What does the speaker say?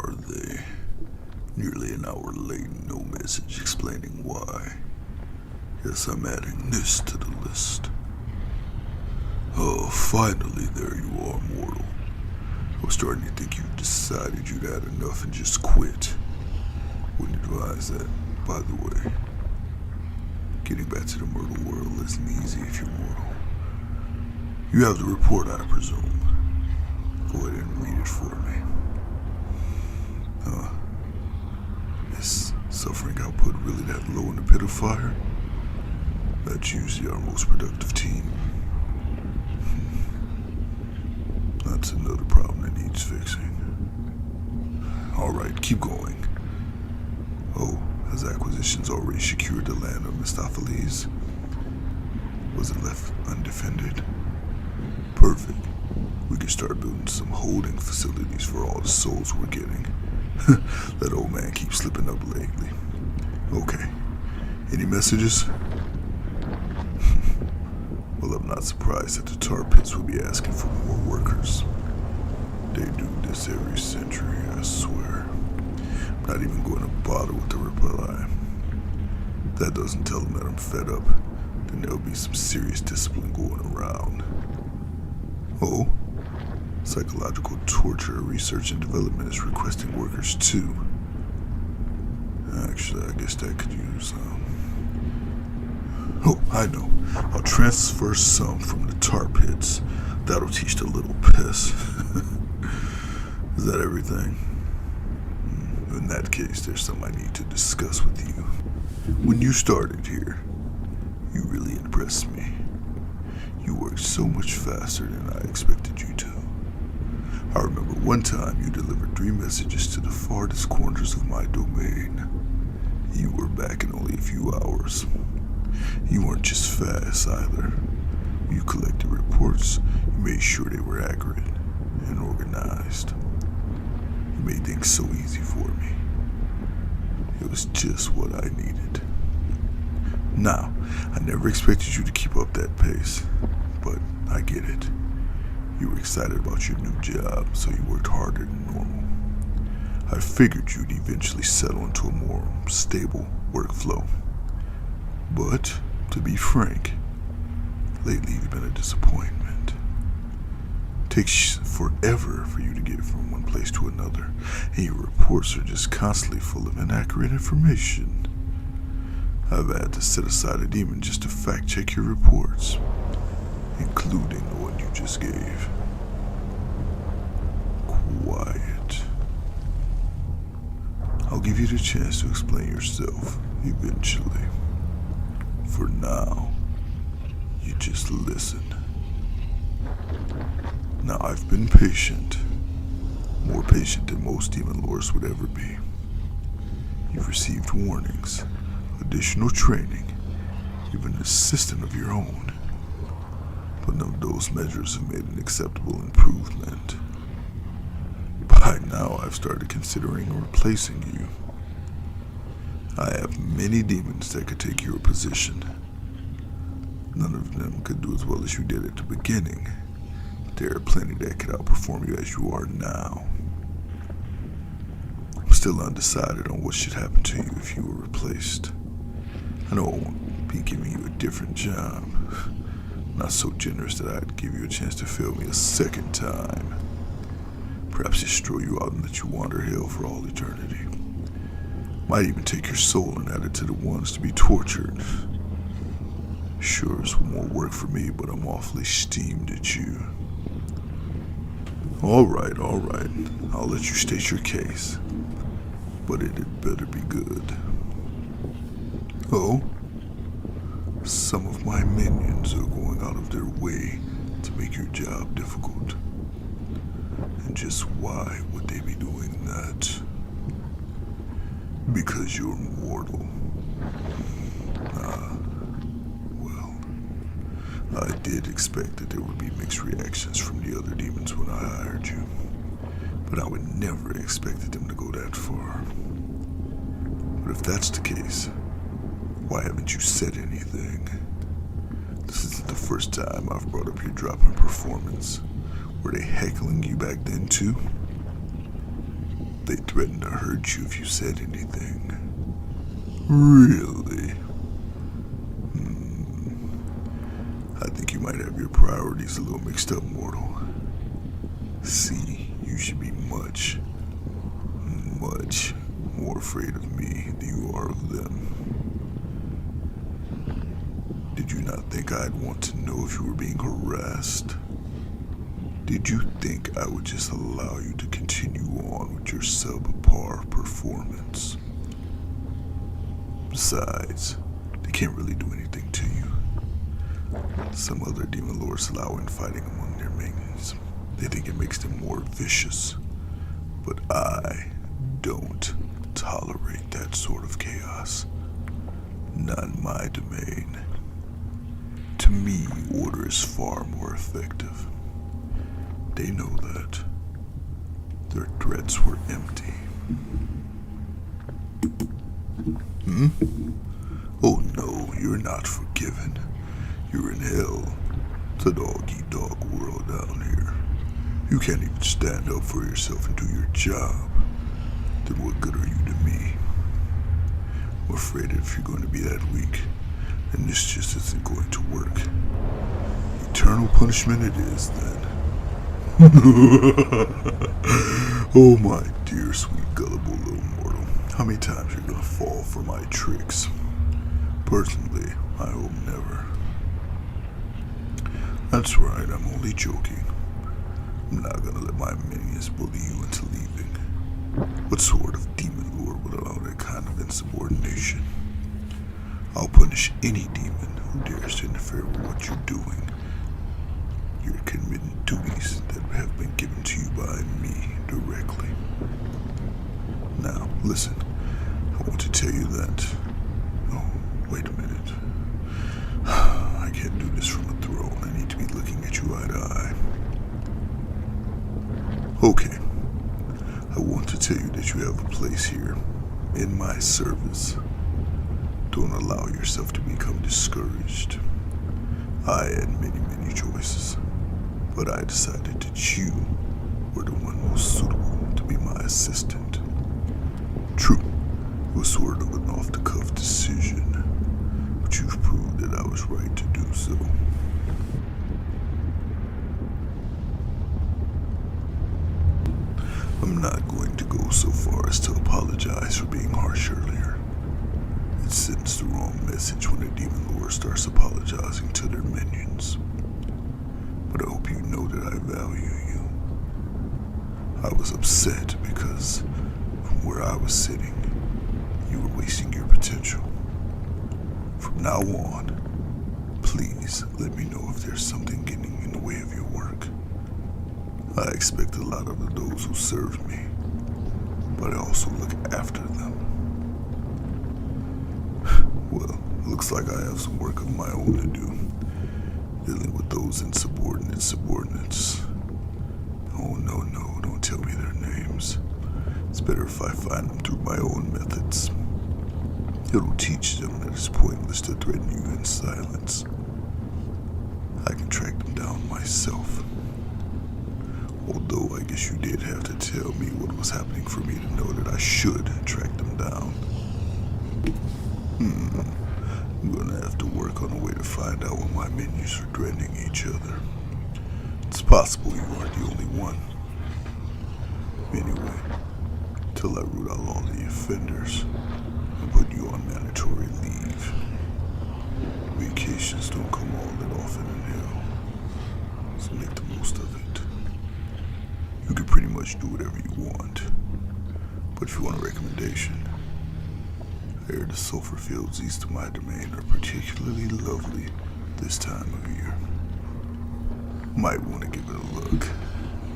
are they? Nearly an hour late, no message explaining why. Guess I'm adding this to the list. Oh, finally, there you are, mortal. I was starting to think you decided you'd had enough and just quit. Wouldn't advise that, by the way. Getting back to the mortal world isn't easy if you're mortal. You have the report, I presume. Go ahead and read it for me. Is suffering output really that low in the pit of fire? That's usually our most productive team. That's another problem that needs fixing. Alright, keep going. Oh, has acquisitions already secured the land of Mistopheles? Was it left undefended? Perfect. We can start building some holding facilities for all the souls we're getting. That old man keeps slipping up lately. Okay. Any messages? Well, I'm not surprised that the tar pits will be asking for more workers. They do this every century, I swear. I'm not even going to bother with the reply. If that doesn't tell them that I'm fed up, then there'll be some serious discipline going around. Oh? Psychological torture research and development is requesting workers too. Actually, I guess that could use Oh, I know. I'll transfer some from the tar pits. That'll teach the little piss. Is that everything? In that case, there's something I need to discuss with you. When you started here, you really impressed me. You worked so much faster than I expected you to. I remember one time you delivered 3 messages to the farthest corners of my domain. You were back in only a few hours. You weren't just fast either. You collected reports, you made sure they were accurate and organized. You made things so easy for me. It was just what I needed. Now, I never expected you to keep up that pace, but I get it. You were excited about your new job, so you worked harder than normal. I figured you'd eventually settle into a more stable workflow. But, to be frank, lately you've been a disappointment. It takes forever for you to get from one place to another, and your reports are just constantly full of inaccurate information. I've had to set aside a demon just to fact-check your reports, including the one you just gave. Quiet. I'll give you the chance to explain yourself, eventually. For now, you just listen. Now, I've been patient. More patient than most demon lords would ever be. You've received warnings, additional training, even an assistant of your own. But none of those measures have made an acceptable improvement. By now, I've started considering replacing you. I have many demons that could take your position. None of them could do as well as you did at the beginning, but there are plenty that could outperform you as you are now. I'm still undecided on what should happen to you if you were replaced. I know I won't be giving you a different job. Not so generous that I'd give you a chance to fail me a second time. Perhaps just throw you out and let you wander hell for all eternity. Might even take your soul and add it to the ones to be tortured. Sure, it's more work for me, but I'm awfully steamed at you. Alright. I'll let you state your case. But it had better be good. Oh? Some of my minions are going out of their way to make your job difficult. And just why would they be doing that? Because you're mortal. Well, I did expect that there would be mixed reactions from the other demons when I hired you. But I would never expected them to go that far. But if that's the case, why haven't you said anything? This isn't the first time I've brought up your drop in performance. Were they heckling you back then too? They threatened to hurt you if you said anything. Really? I think you might have your priorities a little mixed up, mortal. See, you should be much, much more afraid of me than you are of them. Did you not think I'd want to know if you were being harassed? Did you think I would just allow you to continue on with your subpar performance? Besides, they can't really do anything to you. Some other demon lords allow infighting among their minions. They think it makes them more vicious. But I don't tolerate that sort of chaos. Not in my domain. To me, order is far more effective. They know that. Their threats were empty. Oh no, you're not forgiven. You're in hell. It's a dog-eat-dog world down here. You can't even stand up for yourself and do your job. Then what good are you to me? I'm afraid if you're going to be that weak, then this just isn't going to work. Eternal punishment it is, then. Oh my dear, sweet, gullible little mortal. How many times are you gonna fall for my tricks? Personally, I hope never. That's right, I'm only joking. I'm not gonna let my minions bully you into leaving. What sort of demon lord would allow that kind of insubordination? I'll punish any demon who dares to interfere with what you're doing. You're committing duties that have been given to you by me directly. Now, listen, I want to tell you that... Oh, wait a minute. I can't do this from a throne. I need to be looking at you eye to eye. Okay. I want to tell you that you have a place here, in my service. Don't allow yourself to become discouraged. I had many choices, but I decided that you were the one most suitable to be my assistant. True, it was sort of an off-the-cuff decision, but you've proved that I was right to do so. I'm not going to go so far as to apologize for being harsh earlier. It sends the wrong message when a demon lord starts apologizing to their minions. But I hope you know that I value you. I was upset because from where I was sitting, you were wasting your potential. From now on, please let me know if there's something getting in the way of your work. I expect a lot of those who serve me, but I also look after them. Well, looks like I have some work of my own to do, dealing with those insubordinate subordinates. Oh no, don't tell me their names. It's better if I find them through my own methods. It'll teach them that it's pointless to threaten you in silence. I can track them down myself. Although I guess you did have to tell me what was happening for me to know that I should track them down. I'm gonna have to work on a way to find out when my minions are threatening each other. It's possible you aren't the only one. Anyway, till I root out all the offenders and put you on mandatory leave. Vacations don't come all that often in hell, so make the most of it. You can pretty much do whatever you want, but if you want a recommendation, I hear the sulfur fields east of my domain are particularly lovely this time of year. Might want to give it a look.